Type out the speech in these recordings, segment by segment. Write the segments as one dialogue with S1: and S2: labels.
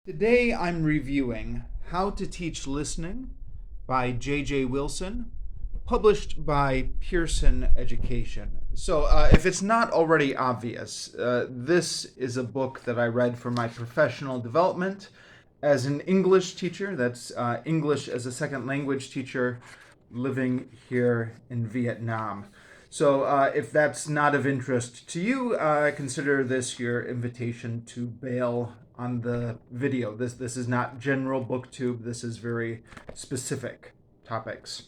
S1: Today I'm reviewing How to Teach Listening by J.J. Wilson, published by Pearson Education. So, if it's not already obvious, this is a book that I read for my professional development as an English teacher. That's English as a second language teacher living here in Vietnam. So, if that's not of interest to you, consider this your invitation to bail on the video. This is not general booktube. This is very specific topics.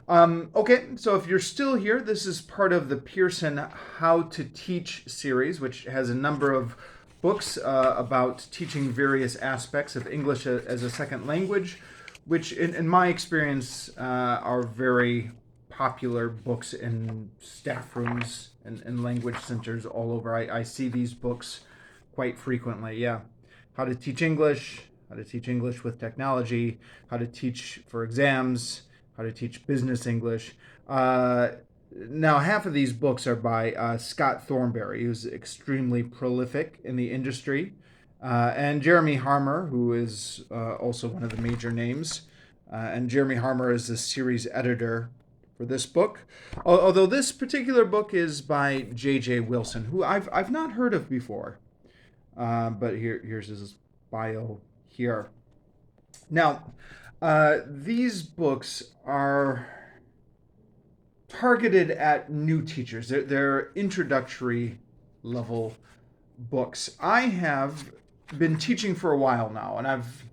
S1: Okay, so if you're still here, this is part of the Pearson How to Teach series, which has a number of books about teaching various aspects of English as a second language, which in my experience are very popular books in staff rooms and language centers all over. I see these books quite frequently. Yeah. How to teach English with technology, how to teach for exams, how to teach business English. Now, half of these books are by Scott Thornberry, who's extremely prolific in the industry, and Jeremy Harmer, who is also one of the major names. And Jeremy Harmer is the series editor for this book. Although this particular book is by J.J. Wilson, who I've not heard of before. But here's his bio here. Now, these books are targeted at new teachers. They're introductory level books. I have been teaching for a while now, and I've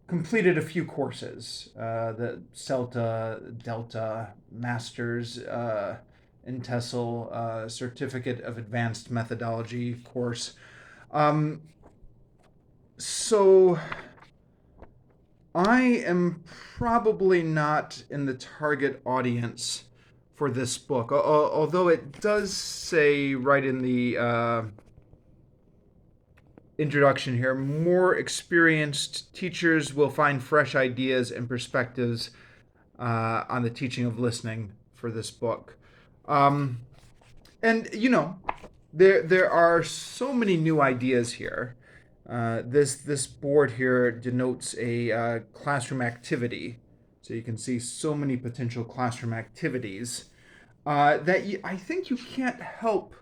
S1: completed a few courses, the CELTA, Delta, Masters, in TESOL, Certificate of Advanced Methodology course. So I am probably not in the target audience for this book, although it does say right in the introduction here, more experienced teachers will find fresh ideas and perspectives on the teaching of listening for this book. And you know, there are so many new ideas here. This board here denotes a classroom activity, so you can see so many potential classroom activities that I think you can't help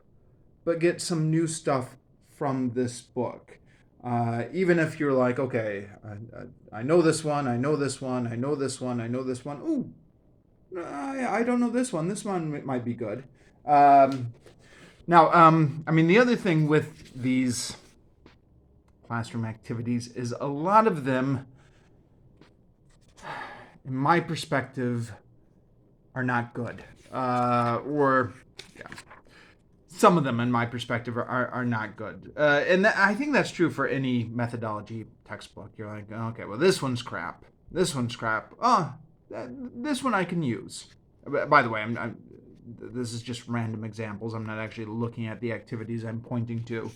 S1: but get some new stuff from this book. Even if you're like, okay, I know this one, I know this one, I know this one, I know this one. Ooh, I don't know this one. This one might be good. Now, I mean, the other thing with these classroom activities is a lot of them, in my perspective, are not good. Some of them, in my perspective, are not good. And I think that's true for any methodology textbook. You're like, okay, well, this one's crap. This one's crap. Oh, this one I can use. By the way, this is just random examples. I'm not actually looking at the activities I'm pointing to.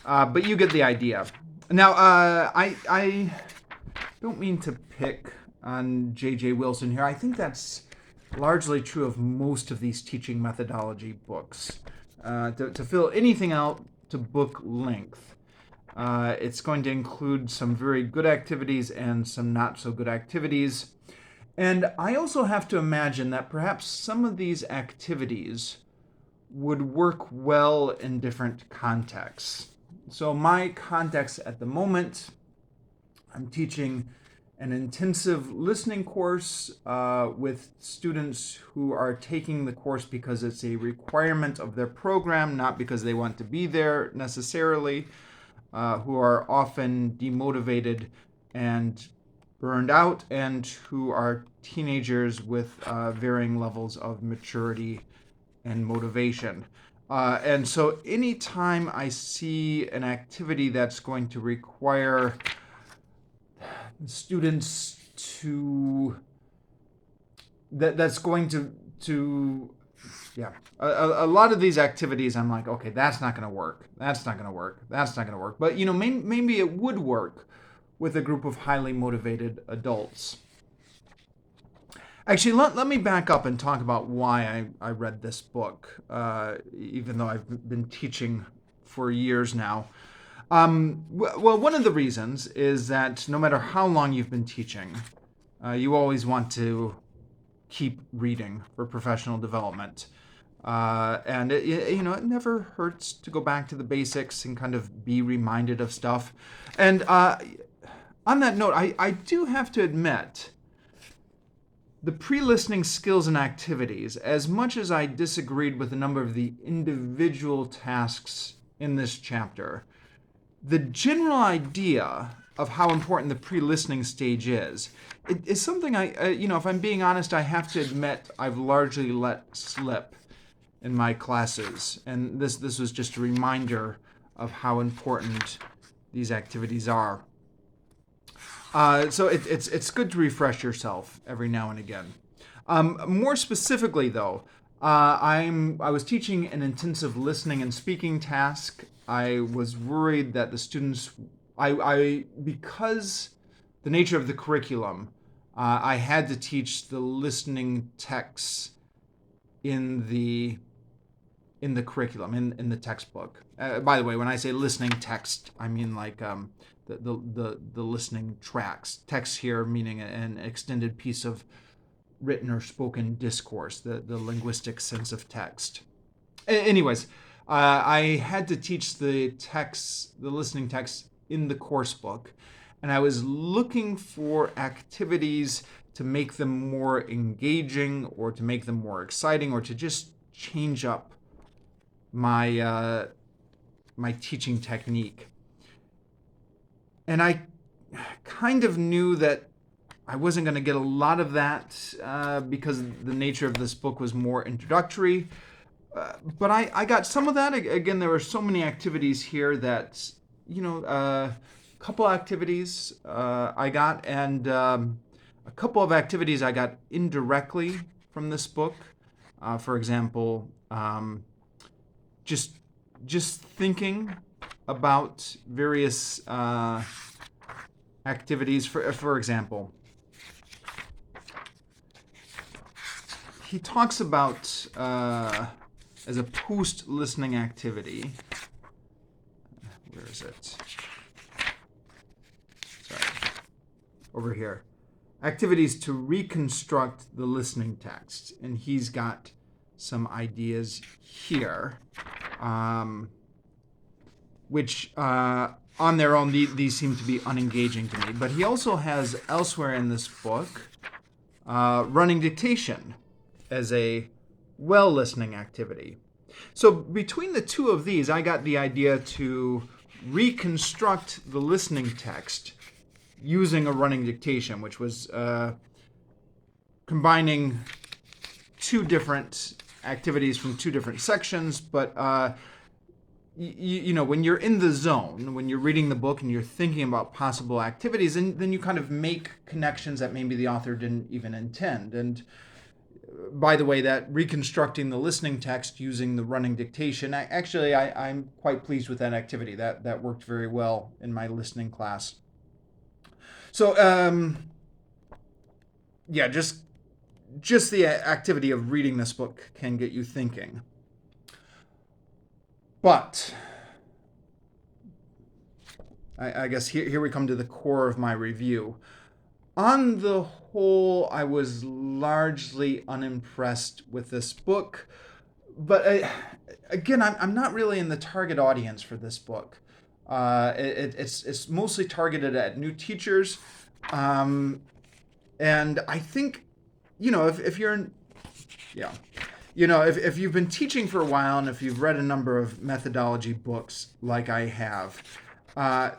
S1: But you get the idea. Now, I don't mean to pick on J.J. Wilson here. I think that's largely true of most of these teaching methodology books. To fill anything out to book length, it's going to include some very good activities and some not so good activities. And I also have to imagine that perhaps some of these activities would work well in different contexts. So my context at the moment, I'm teaching an intensive listening course with students who are taking the course because it's a requirement of their program, not because they want to be there necessarily, who are often demotivated and burned out, and who are teenagers with varying levels of maturity and motivation. And so anytime I see an activity that's going to require students that's going to a lot of these activities, I'm like, okay, that's not going to work. That's not going to work. That's not going to work. But, you know, maybe it would work with a group of highly motivated adults. Actually, let me back up and talk about why I read this book, even though I've been teaching for years now. Well, one of the reasons is that no matter how long you've been teaching, you always want to keep reading for professional development. And it never hurts to go back to the basics and kind of be reminded of stuff. And on that note, I do have to admit, the pre-listening skills and activities, as much as I disagreed with a number of the individual tasks in this chapter, the general idea of how important the pre-listening stage is something if I'm being honest, I have to admit I've largely let slip in my classes. And this was just a reminder of how important these activities are. So it's good to refresh yourself every now and again. More specifically, though, I was teaching an intensive listening and speaking task. I was worried that the students, because the nature of the curriculum, I had to teach the listening texts in the curriculum, in the textbook. By the way, when I say listening text, I mean like the listening tracks. Text here meaning an extended piece of written or spoken discourse, the linguistic sense of text. Anyways, I had to teach the listening text in the course book, and I was looking for activities to make them more engaging or to make them more exciting or to just change up my teaching technique. And I kind of knew that I wasn't going to get a lot of that because the nature of this book was more introductory. But I got some of that. Again, there were so many activities here that, a couple activities I got, and a couple of activities I got indirectly from this book. For example, just thinking about various activities. For example, he talks about as a post-listening activity. Where is it? Sorry. Over here. Activities to reconstruct the listening text. And he's got some ideas here, which on their own, these seem to be unengaging to me. But he also has elsewhere in this book running dictation as a well-listening activity. So between the two of these, I got the idea to reconstruct the listening text using a running dictation, which was combining two different activities from two different sections. But when you're in the zone, when you're reading the book and you're thinking about possible activities, and then you kind of make connections that maybe the author didn't even intend. And by the way, that reconstructing the listening text using the running dictation, I'm quite pleased with that activity. That worked very well in my listening class. So, just the activity of reading this book can get you thinking. But I guess here we come to the core of my review. On the whole, I was largely unimpressed with this book. But again, I'm not really in the target audience for this book. It's mostly targeted at new teachers. And I think, if you're if you've been teaching for a while and if you've read a number of methodology books like I have,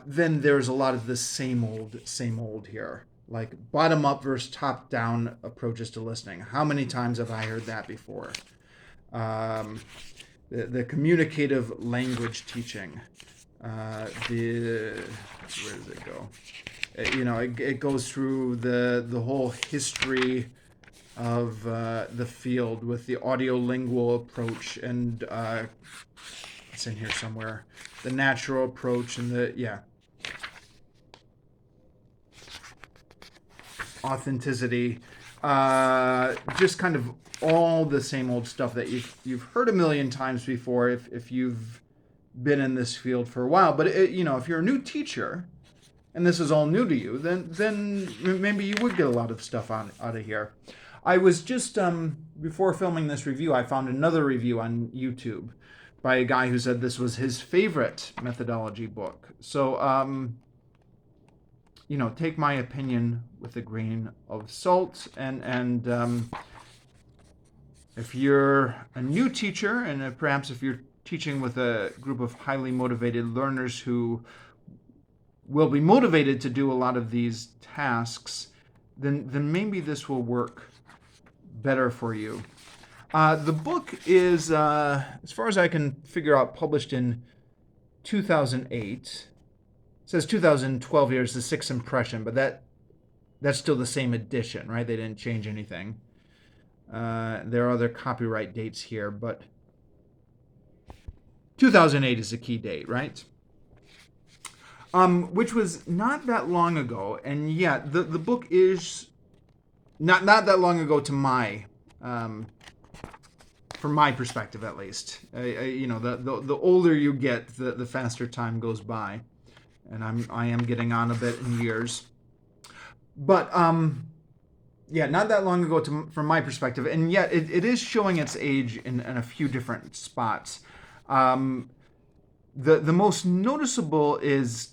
S1: then there's a lot of the same old here. Like bottom up versus top down approaches to listening. How many times have I heard that before? The communicative language teaching. Where does it go? It goes through the whole history of the field with the audiolingual approach, and it's in here somewhere. The natural approach and authenticity. Just kind of all the same old stuff that you've heard a million times before if you've been in this field for a while. But if you're a new teacher and this is all new to you, then maybe you would get a lot of stuff out of here. I was just before filming this review, I found another review on YouTube by a guy who said this was his favorite methodology book. So take my opinion with a grain of salt, and if you're a new teacher, and perhaps if you're teaching with a group of highly motivated learners who will be motivated to do a lot of these tasks, then maybe this will work better for you. The book is, as far as I can figure out, published in 2008. It says 2012 here is the sixth impression, but that's still the same edition, right? They didn't change anything. There are other copyright dates here, but 2008 is the key date, right? Which was not that long ago, and yet the book is not that long ago to my, from my perspective at least. The older you get, the faster time goes by, and I am getting on a bit in years. But not that long ago from my perspective, and yet it is showing its age in a few different spots. The most noticeable is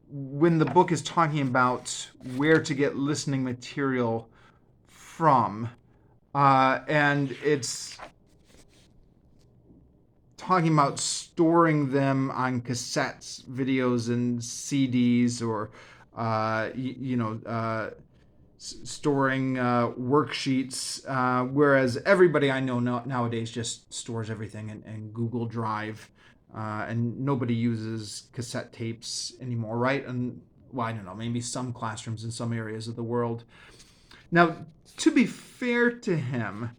S1: when the book is talking about where to get listening material from, and it's talking about storing them on cassettes, videos, and CDs, or storing worksheets, whereas everybody I know nowadays just stores everything in Google Drive, and nobody uses cassette tapes anymore, right? And well, I don't know, maybe some classrooms in some areas of the world. Now, to be fair to him,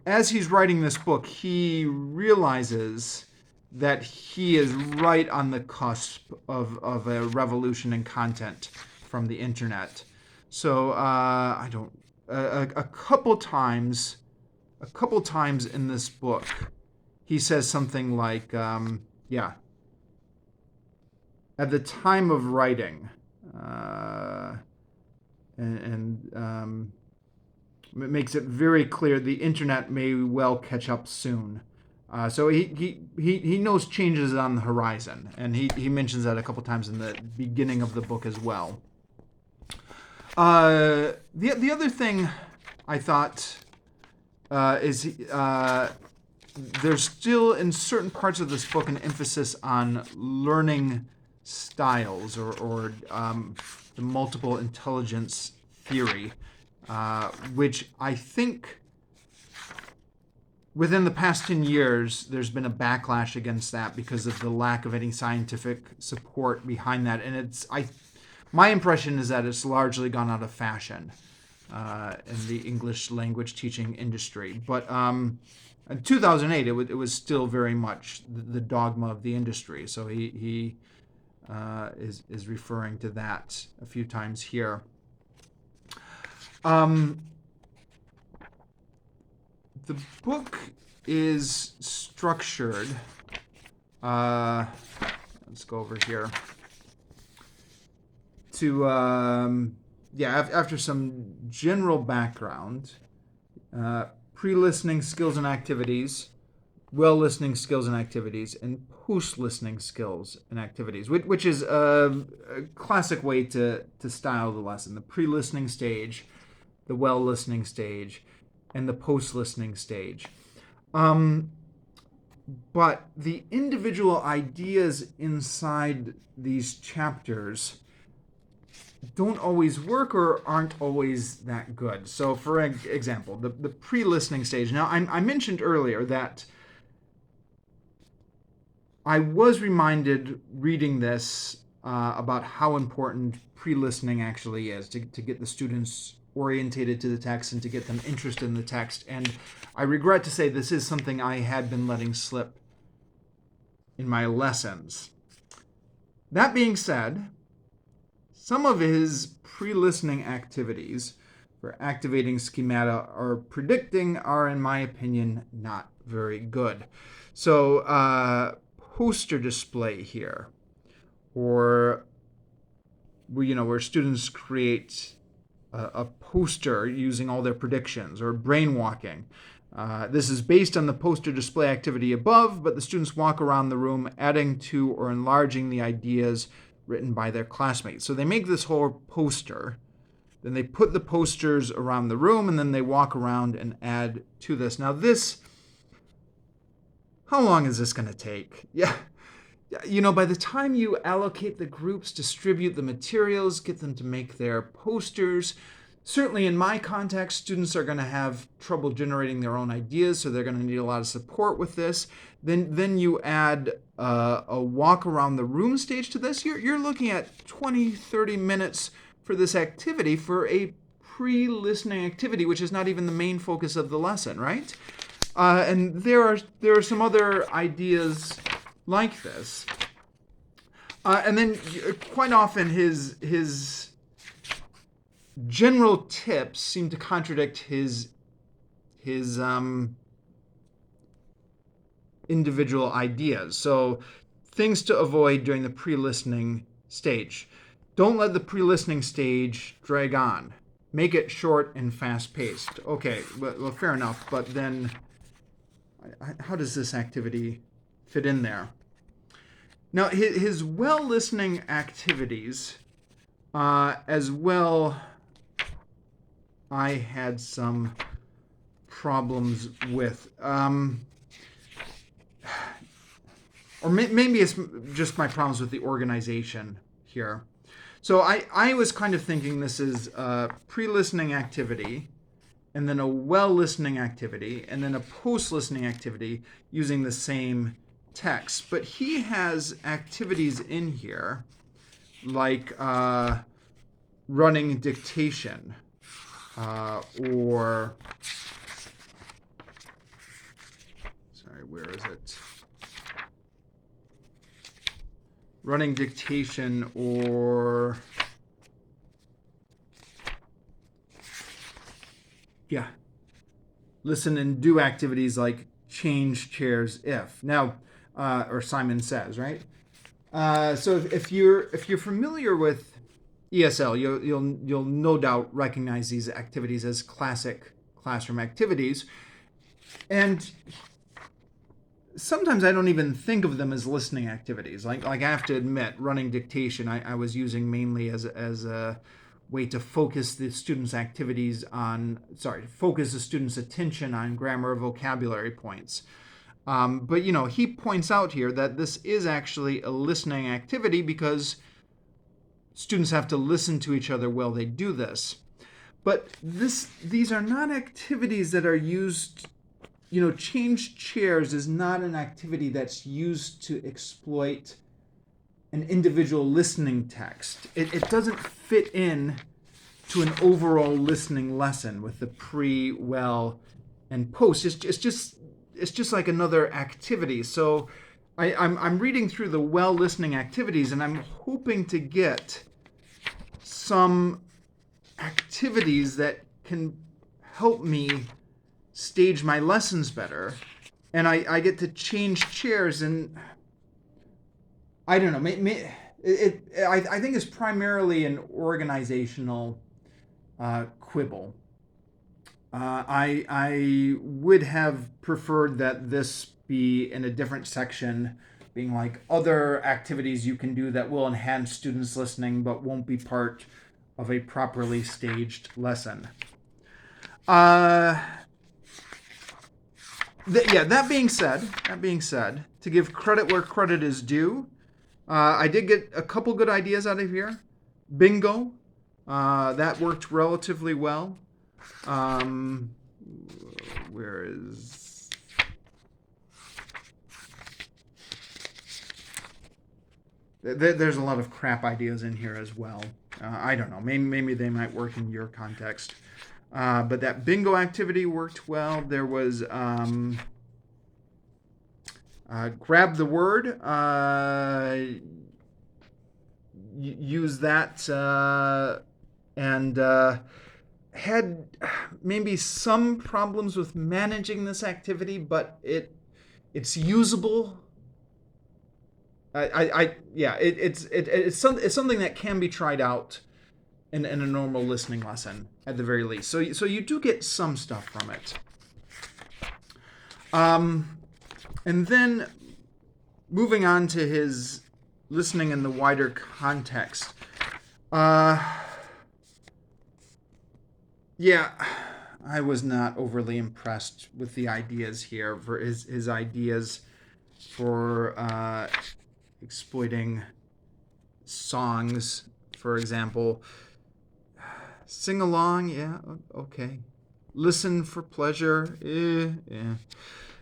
S1: as he's writing this book, he realizes that he is right on the cusp of a revolution in content from the internet. So a couple times in this book, he says something like, at the time of writing, it makes it very clear the internet may well catch up soon. So he knows changes on the horizon, and he mentions that a couple times in the beginning of the book as well. The other thing I thought is there's still in certain parts of this book an emphasis on learning styles or the multiple intelligence theory, which I think within the past 10 years, there's been a backlash against that because of the lack of any scientific support behind that. And my impression is that it's largely gone out of fashion in the English language teaching industry. But in 2008, it was still very much the dogma of the industry. So he is referring to that a few times here. The book is structured. Let's go over here. To after some general background, pre-listening skills and activities, well-listening skills and activities, and post-listening skills and activities, which is a classic way to style the lesson. The pre-listening stage, the well-listening stage, and the post-listening stage. But the individual ideas inside these chapters don't always work or aren't always that good. So for example, the pre-listening stage. Now, I mentioned earlier that I was reminded reading this about how important pre-listening actually is to get the students orientated to the text and to get them interested in the text. And I regret to say this is something I had been letting slip in my lessons. That being said, some of his pre-listening activities for activating schemata or predicting are, in my opinion, not very good. So poster display here, or where students create a poster using all their predictions, or brainwalking. This is based on the poster display activity above, but the students walk around the room adding to or enlarging the ideas written by their classmates. So they make this whole poster, then they put the posters around the room, and then they walk around and add to this. Now this, how long is this going to take? Yeah. By the time you allocate the groups, distribute the materials, get them to make their posters, certainly in my context, students are going to have trouble generating their own ideas, so they're going to need a lot of support with this. Then you add a walk around the room stage to this. You're looking at 20, 30 minutes for this activity, for a pre-listening activity, which is not even the main focus of the lesson, right? And there are some other ideas like this. And then quite often his general tips seem to contradict his individual ideas. So things to avoid during the pre-listening stage. Don't let the pre-listening stage drag on. Make it short and fast-paced. Okay, well, fair enough, but then how does this activity fit in there? Now, his well-listening activities, as well, I had some problems with. Or maybe it's just my problems with the organization here. So I was kind of thinking this is a pre-listening activity, and then a well-listening activity, and then a post-listening activity using the same text. But he has activities in here like running dictation, or where is it? Running dictation, or listen and do activities like change chairs if. Now, or Simon Says, right? So if you're familiar with ESL, you'll no doubt recognize these activities as classic classroom activities, and sometimes I don't even think of them as listening activities. Like I have to admit, running dictation I was using mainly as a way to focus the students' focus the students' attention on grammar or vocabulary points. But he points out here that this is actually a listening activity because students have to listen to each other while they do this. But these are not activities that are used. Change chairs is not an activity that's used to exploit an individual listening text. It doesn't fit in to an overall listening lesson with the pre, well, and post. It's just like another activity. So I'm reading through the well listening activities, and I'm hoping to get some activities that can help me stage my lessons better, and I get to change chairs, and I don't know. I think it's primarily an organizational quibble. I would have preferred that this be in a different section, being like other activities you can do that will enhance students' listening but won't be part of a properly staged lesson. That being said, to give credit where credit is due, I did get a couple good ideas out of here. Bingo, that worked relatively well. Where is... There's a lot of crap ideas in here as well. I don't know. Maybe they might work in your context. But that bingo activity worked well. There was grab the word. Use that, and had maybe some problems with managing this activity, but it's usable. It's something that can be tried out in a normal listening lesson at the very least. So you do get some stuff from it. And then moving on to his listening in the wider context. Yeah, I was not overly impressed with the ideas here, for his ideas for exploiting songs, for example. Sing along, yeah, okay. Listen for pleasure, yeah.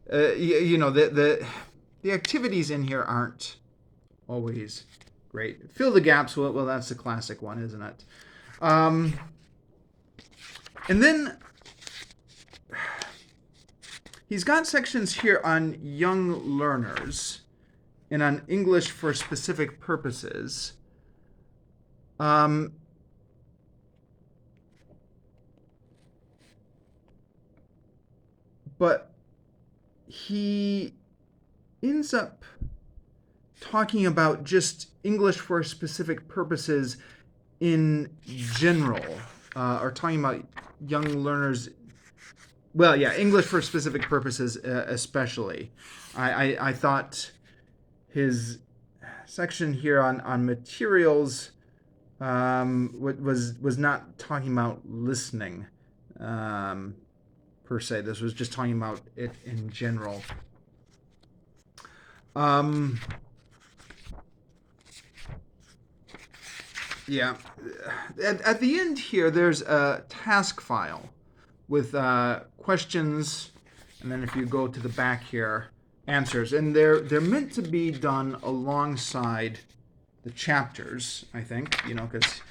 S1: The activities in here aren't always great. Fill the gaps, well, that's the classic one, isn't it? And then he's got sections here on young learners and on English for specific purposes. But he ends up talking about just English for specific purposes in general, or talking about young learners. Well, yeah, English for specific purposes especially. I thought his section here on materials was not talking about listening per se. This was just talking about it in general. Yeah. At the end here, there's a task file with questions, and then if you go to the back here, answers. And they're meant to be done alongside the chapters, I think, because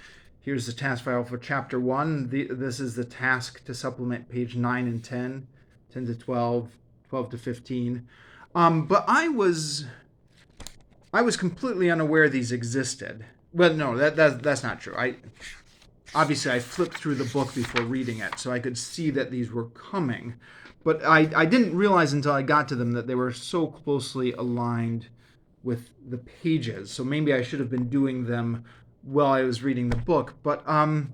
S1: here's the task file for chapter 1. This is the task to supplement page 9 and 10, 10 to 12, 12 to 15. But I was completely unaware these existed. Well, no, that's not true. Obviously, I flipped through the book before reading it, so I could see that these were coming. But I didn't realize until I got to them that they were so closely aligned with the pages. So maybe I should have been doing them while I was reading the book. But I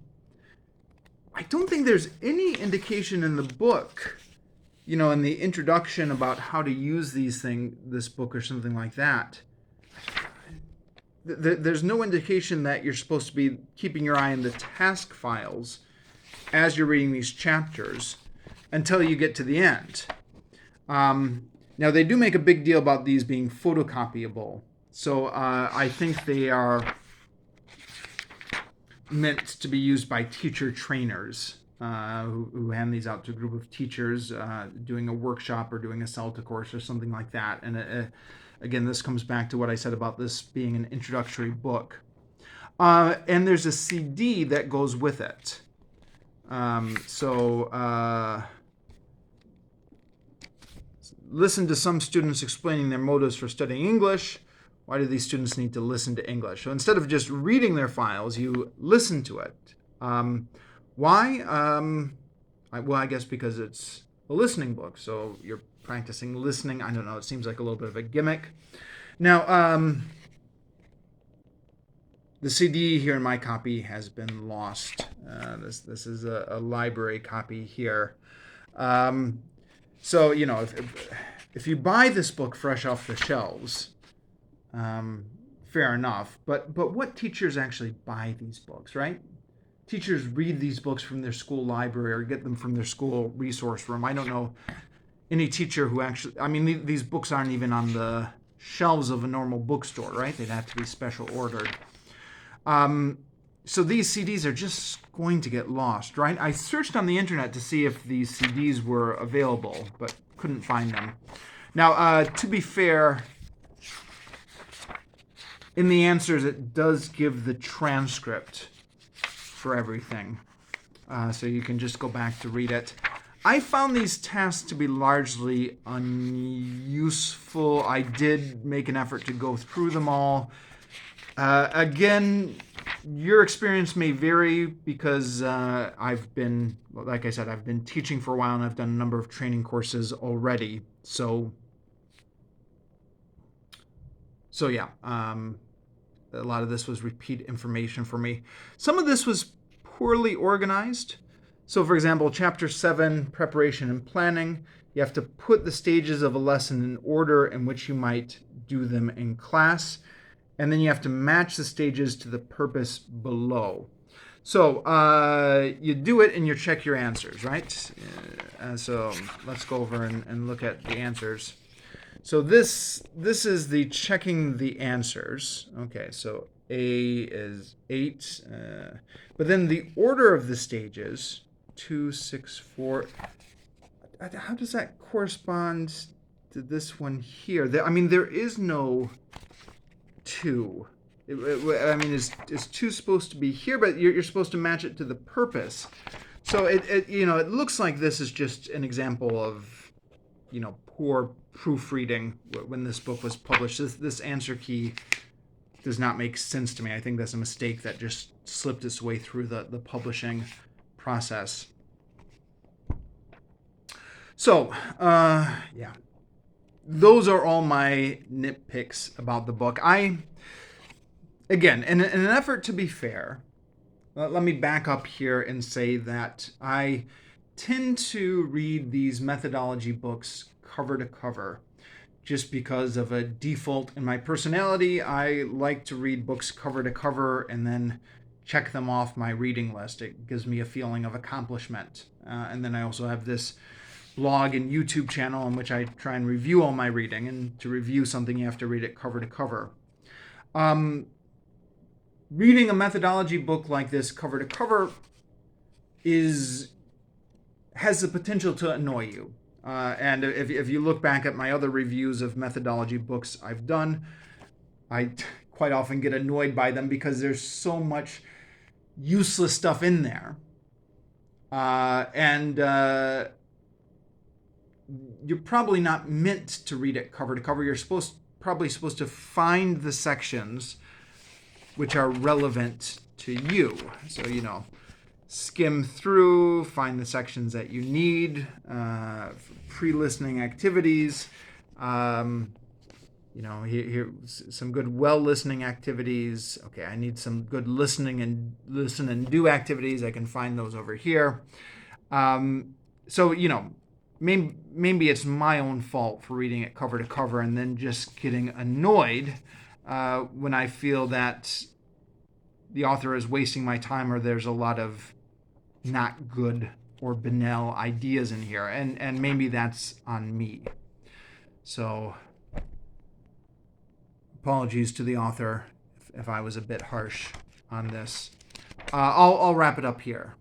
S1: don't think there's any indication in the book, in the introduction about how to use this book or something like that. There's no indication that you're supposed to be keeping your eye on the task files as you're reading these chapters until you get to the end. Now, they do make a big deal about these being photocopyable. So I think they are meant to be used by teacher trainers who hand these out to a group of teachers doing a workshop or doing a CELTA course or something like that. And again, this comes back to what I said about this being an introductory book. And there's a CD that goes with it. Listen to some students explaining their motives for studying English. Why do these students need to listen to English? So instead of just reading their files, you listen to it. Why? I guess because it's a listening book. So you're practicing listening. I don't know. It seems like a little bit of a gimmick. Now, the CD here in my copy has been lost. This is a library copy here. So, if you buy this book fresh off the shelves, fair enough. But what teachers actually buy these books, right? Teachers read these books from their school library or get them from their school resource room. I don't know any teacher who actually, these books aren't even on the shelves of a normal bookstore, right? They'd have to be special ordered. So these CDs are just going to get lost, right? I searched on the internet to see if these CDs were available, but couldn't find them. Now, to be fair, in the answers, it does give the transcript for everything. So you can just go back to read it. I found these tasks to be largely unuseful. I did make an effort to go through them all. Again, Your experience may vary because I've been, like I said, I've been teaching for a while and I've done a number of training courses already. So yeah, a lot of this was repeat information for me. Some of this was poorly organized. So, for example, Chapter 7, Preparation and Planning, you have to put the stages of a lesson in order in which you might do them in class. And then you have to match the stages to the purpose below. So you do it and you check your answers, right? So let's go over and look at the answers. So this is the checking the answers. Okay, so A is 8. But then the order of the stages, 2, 6, 4. How does that correspond to this one here? I mean, there is no 2. I mean, is 2 supposed to be here? But you're supposed to match it to the purpose. So it looks like this is just an example of, poor proofreading when this book was published. This answer key does not make sense to me. I think that's a mistake that just slipped its way through the publishing process. So, yeah. Those are all my nitpicks about the book. Again, in an effort to be fair, let me back up here and say that I tend to read these methodology books cover to cover just because of a default in my personality. I like to read books cover to cover and then check them off my reading list. It gives me a feeling of accomplishment. And then I also have this blog and YouTube channel in which I try and review all my reading. And to review something, you have to read it cover to cover. Reading a methodology book like this cover to cover has the potential to annoy you. And if you look back at my other reviews of methodology books I've done, I quite often get annoyed by them because there's so much useless stuff in there. And you're probably not meant to read it cover to cover. You're probably supposed to find the sections which are relevant to you. So, skim through, find the sections that you need, pre-listening activities, here some good well-listening activities. Okay, I need some good listening and listen and do activities. I can find those over here. So, maybe it's my own fault for reading it cover to cover and then just getting annoyed when I feel that the author is wasting my time or there's a lot of not good or banal ideas in here. And maybe that's on me. So apologies to the author if I was a bit harsh on this. I'll wrap it up here.